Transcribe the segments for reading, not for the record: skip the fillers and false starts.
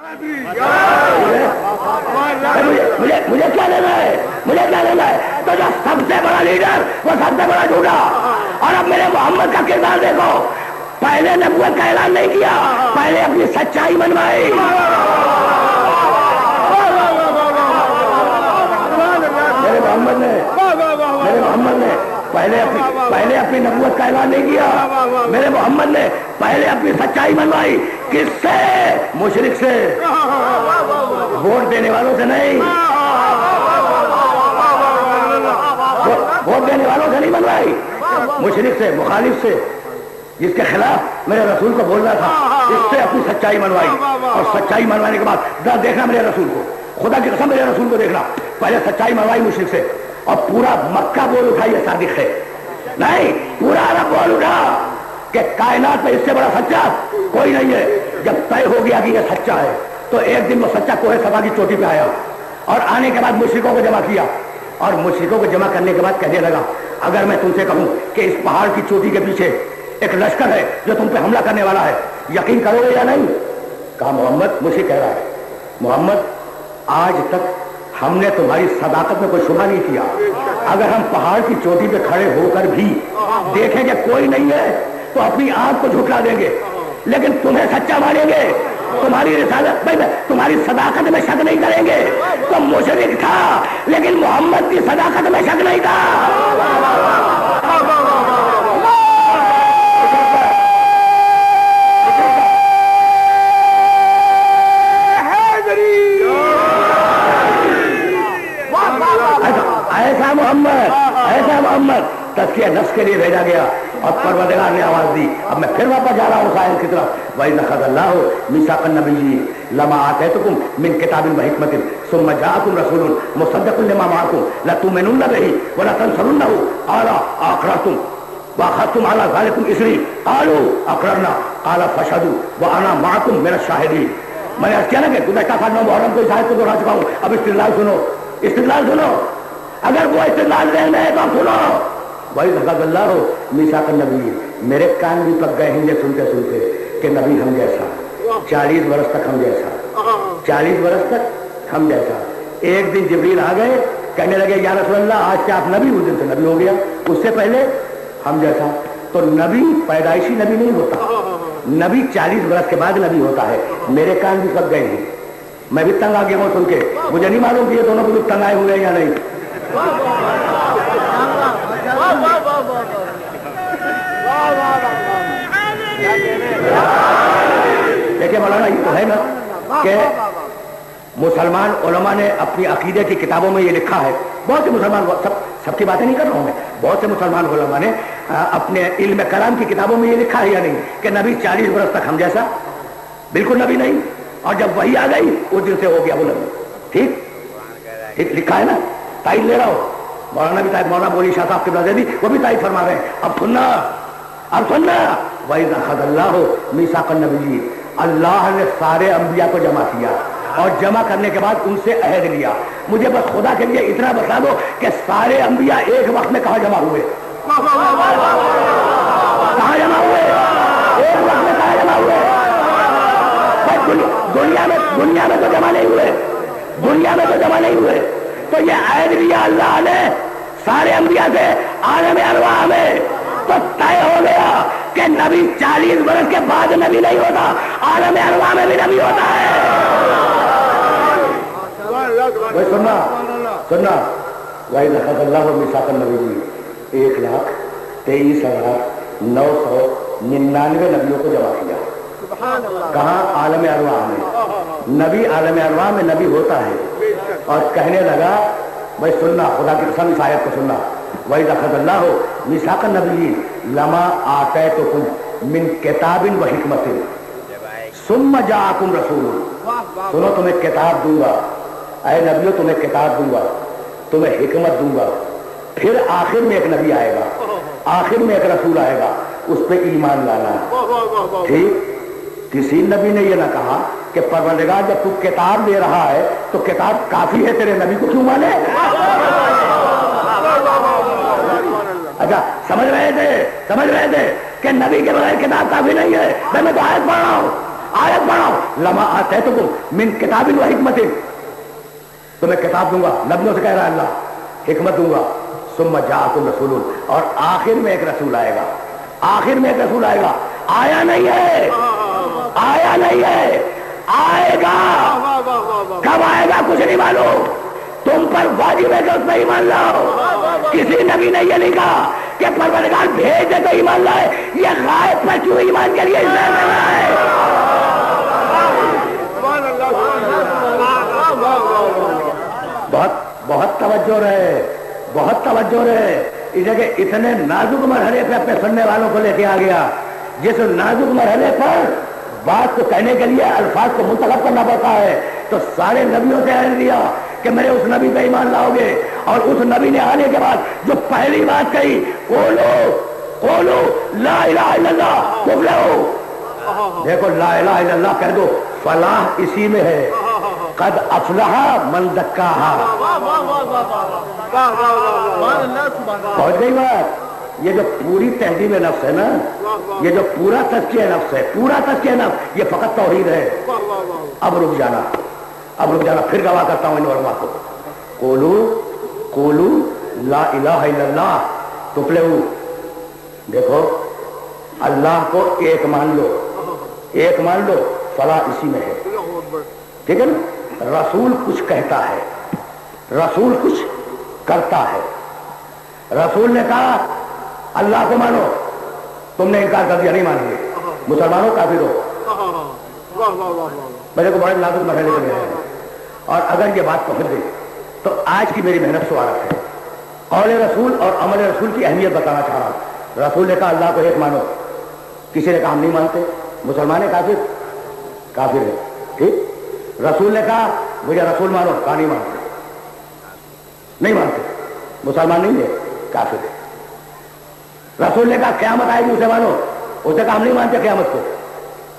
مجھے کیا لینا ہے؟ مجھے کیا لینا ہے؟ تو جو سب سے بڑا لیڈر وہ سب سے بڑا جھوٹا. اور اب میرے محمد کا کردار دیکھو. پہلے نبوت کا اعلان نہیں کیا, پہلے اپنی سچائی منوائی. میرے محمد نے پہلے اپنی نبوت کا اعلان نہیں کیا. میرے محمد نے پہلے اپنی سچائی منوائی. کس سے؟ مشرک سے, ووٹ دینے والوں سے نہیں. ووٹ دینے والوں سے نہیں منوائی, مشرک سے, مخالف سے, جس کے خلاف میرے رسول کو بول رہا تھا. اس سے اپنی سچائی منوائی. اور سچائی منوانے کے بعد دیکھنا میرے رسول کو, خدا کی قسم میرے رسول کو دیکھنا. پہلے سچائی منوائی مشرک سے, اور پورا مکہ بول اٹھا یہ صادق ہے. نہیں, پورا عرب بول اٹھا کہ کائنات میں اس سے بڑا سچا کوئی نہیں ہے. جب طے ہو گیا کہ یہ سچا ہے, تو ایک دن وہ سچا کوہ صفا کی چوٹی پہ آیا, اور آنے کے بعد مشرکوں کو جمع کیا. اور مشرکوں کو جمع کرنے کے بعد کہنے لگا, اگر میں تم سے کہوں کہ اس پہاڑ کی چوٹی کے پیچھے ایک لشکر ہے جو تم پہ حملہ کرنے والا ہے, یقین کرو گے یا نہیں؟ کہا محمد, مجھے کہہ رہا ہے محمد, آج تک ہم نے تمہاری صداقت میں کوئی شبہ نہیں کیا. اگر ہم پہاڑ کی چوٹی پہ کھڑے ہو کر بھی دیکھیں کہ کوئی نہیں ہے تو اپنی آنکھ کو جھٹلا دیں گے, لیکن تمہیں سچا مانیں گے. تمہاری رسالت میں, تمہاری صداقت میں شک نہیں کریں گے. تو مشرک تھا لیکن محمد کی صداقت میں شک نہیں تھا. ایسا محمد تزکیہ نفس کے لیے بھیجا گیا, اور پروردگار نے آواز دی. اب میں پھر واپس جا رہا ہوں سائل کی طرف. وَإِذْ أَخَذَ اللَّهُ مِيثَاقَ النَّبِيِّينَ لَمَا آتَيْتُكُم مِّن كِتَابٍ وَحِكْمَةٍ ثُمَّ جَاءَكُمْ رَسُولٌ مُصَدِّقٌ لِّمَا مَعَكُمْ لَتُؤْمِنُنَّ بِهِ وَلَتَنصُرُنَّهُ قَالَ أَقْرَرْتُمْ وَأَخَذْتُمْ عَلَىٰ ذَٰلِكُمْ إِصْرِي قَالُوا أَقْرَرْنَا قَالَ فَاشْهَدُوا وَأَنَا مَعَكُمْ مِنَ الشَّاهِدِينَ. میں نے عرض کیا نا کہ گزشتہ سال 9 محرم کو شاہد کو دہرا چکا ہوں. اب استدلال سنو, اگر وہ استدلال ذہن میں ہے تو سنو. وَإِذْ أَخَذَ اللَّهُ مِيثَاقَ النَّبِيِّينَ, میرے کان بھی پک گئے ہیں یہ سنتے سنتے کہ نبی ہم جیسا, 40 برس تک ہم جیسا, 40 برس تک ہم جیسا. ایک دن جبریل آ گئے, کہنے لگے یا رسول اللہ آج سے آپ نبی, اس دن سے نبی ہو گیا. اس سے پہلے ہم جیسا. تو نبی پیدائشی نبی نہیں ہوتا, نبی 40 برس کے بعد نبی ہوتا ہے. میرے کان بھی پک گئے ہیں, میں بھی تنگ آ گیا ہوں سن کے. مجھے نہیں معلوم کہ یہ دونوں بزرگ تنگ آئے ہوئے ہیں یا نہیں. دیکھیں مولانا, یہ تو ہے نا کہ مسلمان علماء نے اپنی عقیدے کی کتابوں میں یہ لکھا ہے. بہت سے مسلمان, سب کی باتیں نہیں کر رہا ہوں میں, بہت سے مسلمان علماء نے اپنے علم کلام کی کتابوں میں یہ لکھا ہے یا نہیں کہ نبی 40 برس تک ہم جیسا, بالکل نبی نہیں. اور جب وہی آ گئی اس دن سے ہو گیا وہ نبی. ٹھیک لکھا ہے نا, تائید لے رہا ہو. مولانا بھی تائید, مولانا بولی شاہ صاحب کے بھی وہ بھی تائید فرما رہے ہیں. اب سننا. وَإِذْ أَخَذَ اللَّهُ مِيثَاقَ النَّبِيِّينَ, اللہ نے سارے انبیاء کو جمع کیا, اور جمع کرنے کے بعد ان سے عہد لیا. مجھے بس خدا کے لیے اتنا بتا دو کہ سارے انبیاء ایک وقت میں کہاں جمع ہوئے؟ کہاں جمع ہوئے؟ ایک وقت میں کہاں جمع ہوئے؟ دنیا میں تو جمع نہیں ہوئے, دنیا میں تو جمع نہیں ہوئے. تو یہ عہد لیا اللہ نے سارے انبیاء سے عالم ارواح میں. تو طے ہو گیا کہ نبی 40 برس کے بعد نبی نہیں ہوتا, عالم ارواح میں بھی نبی ہوتا ہے. سننا وَإِذْ أَخَذَ اللَّهُ مِيثَاقَ النَّبِيِّينَ, 1,23,999 نبیوں کو جمع کیا. کہاں؟ عالم ارواح میں. نبی عالم ارواح میں نبی ہوتا ہے. اور کہنے لگا, بھائی سننا, خدا کی قسم اس آیت کو سننا. وَإِذْ أَخَذَ اللَّهُ مِيثَاقَ النَّبِيِّينَ لَمَا آتَيْتُكُم مِّن كِتَابٍ وَحِكْمَةٍ ثُمَّ جَاءَكُمْ رَسُولٌ. سنو, تمہیں کتاب دوں گا, اے نبیوں تمہیں کتاب دوں گا, تمہیں حکمت دوں گا. پھر آخر میں ایک نبی آئے گا, آخر میں ایک رسول آئے گا, اس پہ ایمان لانا. ٹھیک, کسی نبی نے یہ نہ کہا کہ پروردگار جب تو کتاب دے رہا ہے تو کتاب کافی ہے, تیرے نبی کو کیوں مانے؟ اچھا, سمجھ رہے تھے کہ نبی کے بغیر کتاب کافی نہیں ہے. میں تو آیت پڑھ رہا ہوں, آیت پڑھو لما آتیتکم من کتاب و حکمت، تمہیں کتاب دوں گا، نبیوں سے کہہ رہا ہے اللہ، حکمت دوں گا، ثم جاءکم رسول، اور آخر میں ایک رسول آئے گا، آخر میں ایک رسول آئے گا، آیا نہیں ہے، آیا نہیں ہے، آئے گا، کب آئے گا کچھ نہیں معلوم، تم پر واجب ہے کہ اس پر ایمان لاؤ۔ کسی نبی نے یہ نہیں کہا کہ پروردگار بھیج دے تو ایمان لائے، یہ غائب پر کیوں ایمان کے لیے اسلام میں آئے؟ بہت توجہ رہے، بہت توجہ رہے، اس جگہ اتنے نازک مرحلے پہ اپنے سننے والوں کو لے کے آ گیا، جس نازک مرحلے پر بات کو کہنے کے لیے الفاظ کو منتخب کرنا پڑتا ہے، تو سارے نبیوں سے عہد دیا کہ میرے اس نبی پہ ایمان لاؤ گے، اور اس نبی نے آنے کے بعد جو پہلی بات کہی، قولو لا الہ الا اللہ تفلحوا، دیکھو لا الہ الا اللہ کہہ دو، فلاح اسی میں ہے، قد افلح من زکاہا، پہنچ گئی بات۔ یہ جو پوری تہذیب نفس ہے نا، یہ جو پورا تزکیہ نفس ہے، پورا تزکیہ نفس، یہ فقط توحید ہے۔ اب رک جانا، اب رک جانا، پھر گواہ کرتا ہوں ان علماء کو، قولو لا الہ الا اللہ تفلحوا، دیکھو اللہ کو ایک مان لو، ایک مان لو، فلاح اسی میں ہے، ٹھیک ہے نا؟ رسول کچھ کہتا ہے، رسول کچھ کرتا ہے، رسول نے کہا اللہ کو مانو، تم نے انکار کر دیا، نہیں مانیں گے، مسلمانوں کافر ہو، میرے کو بڑے نازک مرحلے پہ ہے، اور اگر یہ بات پہنچ گئی تو آج کی میری محنت سوالت ہے، قول رسول اور عمل رسول کی اہمیت بتانا چاہ رہا ہوں۔ رسول نے کہا اللہ کو ایک مانو، کسی نے کہا ہم نہیں مانتے، مسلمان ہے کافر، کافر ہے، ٹھیک؟ رسول نے کہا مجھے رسول مانو، کہا نہیں مانتے، نہیں مانتے، مسلمان نہیں ہے، کافر ہے۔ رسول نے کہا قیامت آئے گی اسے مانو، اسے کہا ہم نہیں مانتے قیامت کو،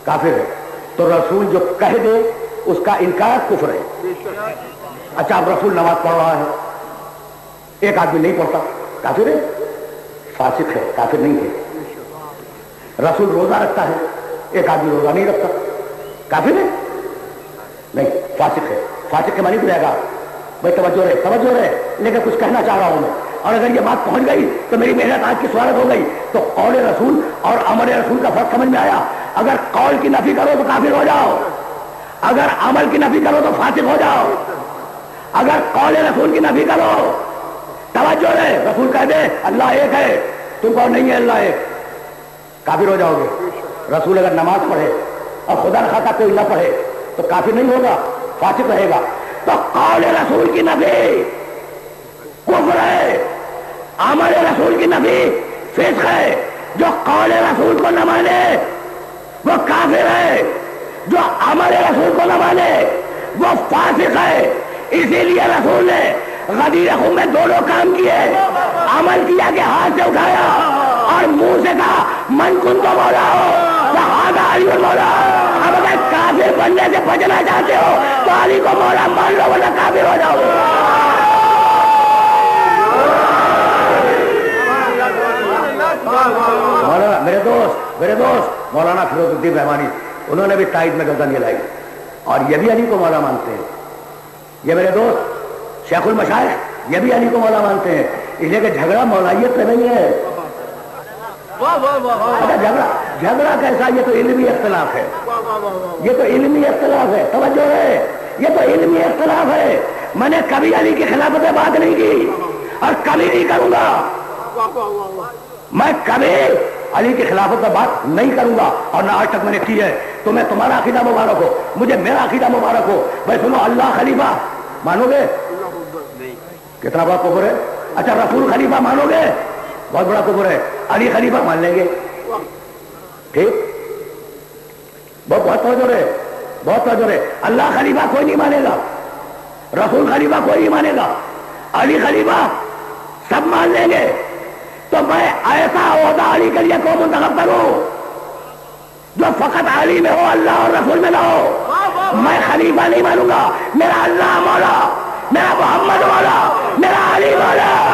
کافر ہے۔ تو رسول جو کہہ دے اس کا انکار کفر ہے۔ اچھا اب رسول نماز پڑھ رہا ہے، ایک آدمی نہیں پڑھتا، کافر ہے، فاسق ہے، کافر نہیں ہے۔ رسول روزہ رکھتا ہے، ایک آدمی روزہ نہیں رکھتا، کافر ہے، نہیں، فاسق ہے۔ فاسق کے معنی رہے گا بھائی توجہ رہے، توجہ رہے، لیکن کچھ کہنا چاہ رہا ہوں میں، اور اگر یہ بات پہنچ گئی تو میری محنت آج کی سوالت ہو گئی۔ تو قول رسول اور عمل رسول کا فرق سمجھ میں آیا۔ اگر قول کی نفی کرو تو کافر ہو جاؤ، اگر عمل کی نفی کرو تو فاسق ہو جاؤ، اگر قول رسول کی نفی کرو، توجہ رہے، رسول کہہ دے اللہ ایک ہے، تم کہو نہیں ہے اللہ ایک، کافر ہو جاؤ گے۔ رسول اگر نماز پڑھے اور خدا نخواستہ کوئی نہ پڑھے تو کافر نہیں ہوگا، فاسق رہے گا۔ تو قول رسول کی نفی کفر ہے، عمل رسول کی نفی فسق ہے۔ جو قول رسول کو نہ مانے وہ کافر ہے، جو عمل رسول کو نہ مانے وہ فاسق ہے۔ اسی لیے رسول نے غدیر خم میں دونوں کام کیے، عمل کیا کہ ہاتھ سے اٹھایا اور منہ سے کہا من کن تو مولا ہو تو ہاتھ علی کو مولا۔ اب اگر کافر بننے سے بچنا چاہتے ہو تو علی کو مولا مان لو ورنہ کافر ہو جاؤ گے۔ مولانا میرے دوست مولانا فیروز الدین رحمانی، انہوں نے بھی تائید میں گردن ہلائی، اور یہ بھی علی کو مولا مانتے ہیں۔ یہ میرے دوست شیخ المشائخ، یہ بھی علی کو مولا مانتے ہیں، اس لیے کہ جھگڑا مولائیت پہ نہیں ہے۔ جھگڑا کیسا؟ یہ تو علمی اختلاف ہے، یہ تو علمی اختلاف ہے، توجہ ہے، یہ تو علمی اختلاف ہے۔ میں نے کبھی علی کی خلافت میں بات نہیں کی اور کبھی نہیں کروں گا، میں کبھی علی کی خلافت میں بات نہیں کروں گا، اور نہ آج تک میں نے کی ہے۔ تمہیں تمہارا عقیدہ مبارک ہو، مجھے میرا عقیدہ مبارک ہو۔ بھائی سنو، اللہ خلیفہ مانو گے؟ کتنا بڑا کفر ہے۔ اچھا رسول خلیفہ مانو گے؟ بہت بڑا کفر ہے۔ علی خلیفہ مان لیں گے، ٹھیک، بہت توجہ رہے، بہت توجہ رہے۔ اللہ خلیفہ کوئی نہیں مانے گا، رسول خلیفہ کوئی نہیں مانے گا، علی خلیفہ سب مان لیں گے۔ تو میں ایسا عہدہ علی کے لیے کو منتخب کروں جو فقط علی میں ہو، اللہ اور رسول میں نہ ہو۔ میں خلیفہ نہیں مانوں گا، میرا اللہ مولا، میرا محمد مولا، میرا علی مولا۔